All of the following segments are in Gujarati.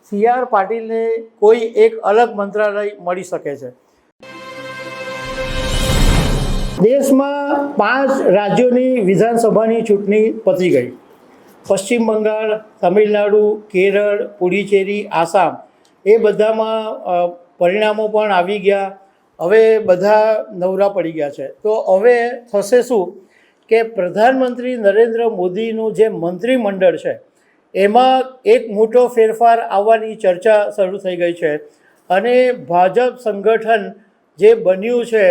CR પાટીલને કોઈ એક અલગ મંત્રાલય મળી શકે છે। દેશમાં 5 રાજ્યોની વિધાનસભાની ચૂંટણી પતી ગઈ। પશ્ચિમ બંગાળ, તમિલનાડુ, કેરળ, પુડુચેરી, આસામ એ બધામાં પરિણામો પણ આવી ગયા। હવે બધા નવરા પડી ગયા છે। તો હવે થશે શું કે પ્રધાનમંત્રી નરેન્દ્ર મોદીનું જે મંત્રીમંડળ છે એમાં એક મોટો ફેરફાર આવવાની ચર્ચા શરૂ થઈ ગઈ છે અને ભાજપ સંગઠન જે બન્યું છે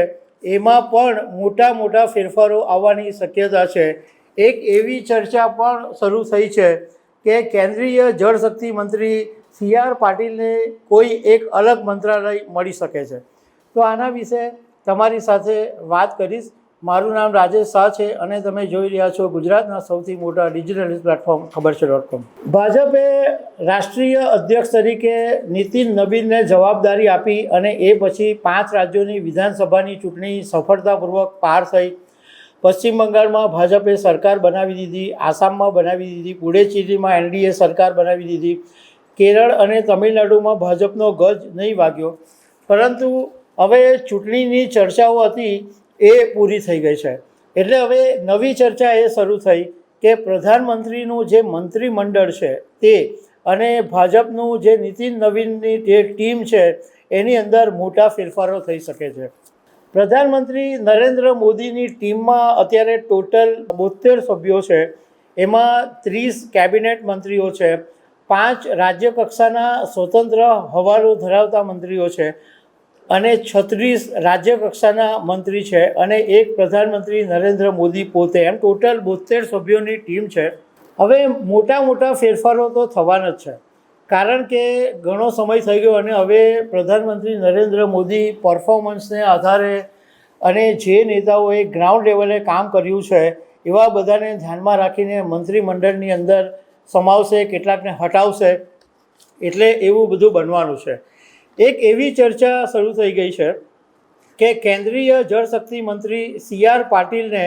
એમાં પણ મોટા મોટા ફેરફારો આવવાની શક્યતા છે। એક એવી ચર્ચા પણ શરૂ થઈ છે કે કેન્દ્રીય જળશક્તિ મંત્રી CR પાટીલને કોઈ એક અલગ મંત્રાલય મળી શકે છે। તો આના વિશે તમારી સાથે વાત કરીશ। મારું નામ રાજેશ શાહ છે અને તમે જોઈ રહ્યા છો ગુજરાતના સૌથી મોટા ડિજિટલ પ્લેટફોર્મ ખબરછે.com। ભાજપે રાષ્ટ્રીય અધ્યક્ષ તરીકે નીતિન નબીનને જવાબદારી આપી અને એ પછી 5 રાજ્યોની વિધાનસભાની ચૂંટણી સફળતાપૂર્વક પાર થઈ। પશ્ચિમ બંગાળમાં ભાજપે સરકાર બનાવી દીધી, આસામમાં બનાવી દીધી, પુડુચેરીમાં NDA સરકાર બનાવી દીધી, કેરળ અને તમિલનાડુમાં ભાજપનો ગજ નહીં વાગ્યો, પરંતુ હવે ચૂંટણીની ચર્ચાઓ હતી એ પૂરી થઈ ગઈ છે। એટલે હવે નવી ચર્ચા એ શરૂ થઈ કે પ્રધાનમંત્રીનું જે મંત્રીમંડળ છે તે અને ભાજપનું જે નીતિન નવીનની જે ટીમ છે એની અંદર મોટા ફેરફારો થઈ શકે છે। પ્રધાનમંત્રી નરેન્દ્ર મોદીની ટીમમાં અત્યારે ટોટલ 72 સભ્યો છે। એમાં 30 કેબિનેટ મંત્રીઓ છે, 5 રાજ્ય કક્ષાના સ્વતંત્ર હવાલો ધરાવતા મંત્રીઓ છે અને 36 રાજ્ય કક્ષાના મંત્રી છે અને એક પ્રધાનમંત્રી નરેન્દ્ર મોદી પોતે, એમ ટોટલ 72 સભ્યોની ટીમ છે। હવે મોટા મોટા ફેરફારો તો થવાના જ છે, કારણ કે ઘણો સમય થઈ ગયો અને હવે પ્રધાનમંત્રી નરેન્દ્ર મોદી પરફોર્મન્સને આધારે અને જે નેતાઓએ ગ્રાઉન્ડ લેવલે કામ કર્યું છે એવા બધાને ધ્યાનમાં રાખીને મંત્રીમંડળની અંદર સમાવશે, કેટલાકને હટાવશે, એટલે એવું બધું બનવાનું છે। એક એવી ચર્ચા શરૂ થઈ ગઈ છે કે કેન્દ્રીય જળશક્તિ મંત્રી CR પાટીલને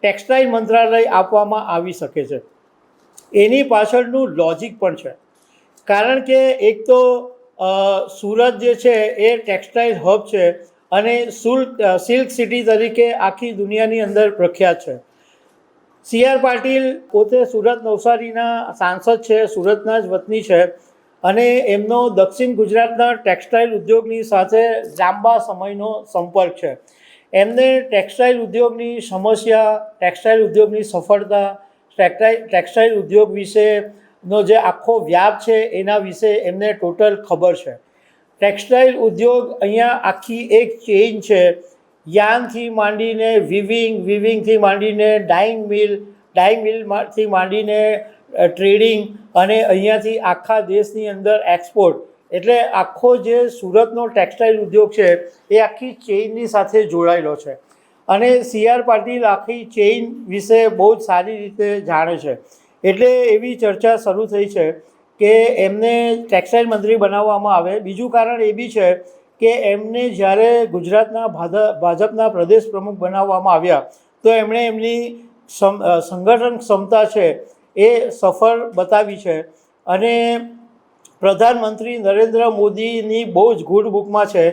ટેક્સટાઇલ મંત્રાલય આપવામાં આવી શકે છે। એની પાછળનું લોજિક પણ છે, કારણ કે એક તો સુરત જે છે એ ટેક્સટાઇલ હબ છે અને સિલ્ક સિટી તરીકે આખી દુનિયાની અંદર પ્રખ્યાત છે। CR પાટીલ પોતે સુરત નવસારીના સાંસદ છે, સુરતના જ વતની છે અને એમનો દક્ષિણ ગુજરાતના ટેક્સટાઇલ ઉદ્યોગની સાથે લાંબા સમયનો સંપર્ક છે। એમને ટેક્સટાઇલ ઉદ્યોગની સમસ્યા, ટેક્સટાઇલ ઉદ્યોગની સફળતા, ટેક્સટાઇલ ઉદ્યોગ વિશેનો જે આખો વ્યાપ છે એના વિશે એમને ટોટલ ખબર છે। ટેક્સટાઇલ ઉદ્યોગ અહીંયા આખી એક ચેઇન છે, યાર્નથી માંડીને વિવિંગથી માંડીને ડાઇંગ મિલથી માંડીને ટ્રેડિંગ અને અહીંયાથી આખા દેશની અંદર એક્સપોર્ટ, એટલે આખો જે સુરતનો ટેક્સટાઇલ ઉદ્યોગ છે એ આખી ચેઇનની સાથે જોડાયેલો છે અને CR પાટીલ આખી ચેઇન વિશે બહુ જ સારી રીતે જાણે છે। એટલે એવી ચર્ચા શરૂ થઈ છે કે એમને ટેક્સટાઇલ મંત્રી બનાવવામાં આવે। બીજું કારણ એ બી છે કે એમને જ્યારે ગુજરાતના ભાજપના પ્રદેશ પ્રમુખ બનાવવામાં આવ્યા તો એમણે એમની સંગઠન ક્ષમતા છે એ સફળ બતાવી છે અને પ્રધાનમંત્રી નરેન્દ્ર મોદીની બહુ જ ગુડ બુકમાં છે।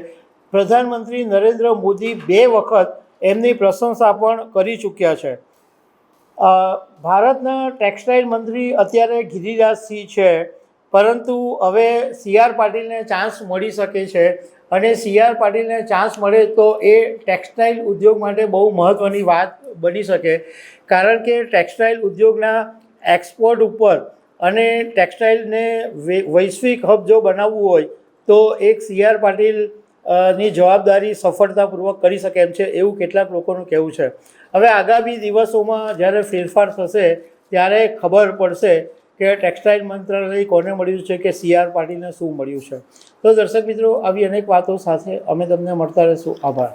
પ્રધાનમંત્રી નરેન્દ્ર મોદી 2 વખત એમની પ્રશંસા પણ કરી ચૂક્યા છે। ભારતના ટેક્સટાઇલ મંત્રી અત્યારે ગિરિરાજસિંહ છે, પરંતુ હવે CR પાટીલને ચાન્સ મળી શકે છે અને CR પાટીલને ચાન્સ મળે તો એ ટેક્સટાઇલ ઉદ્યોગ માટે બહુ મહત્ત્વની વાત બની શકે, કારણ કે ટેક્સટાઇલ ઉદ્યોગના એક્સપોર્ટ ઉપર અને ટેક્સટાઇલને વૈશ્વિક હબ જો બનાવવું હોય તો એક CR પાટીલની જવાબદારી સફળતાપૂર્વક કરી શકે એમ છે, એવું કેટલાક લોકોનું કહેવું છે। હવે આગામી દિવસોમાં જ્યારે ફેરફાર થશે ત્યારે ખબર પડશે કે ટેક્સટાઇલ મંત્રાલય કોને મળ્યું છે કે CR પાટીલને શું મળ્યું છે। તો દર્શક મિત્રો, આવી અનેક વાતો સાથે અમે તમને મળતા રહીશું। આભાર।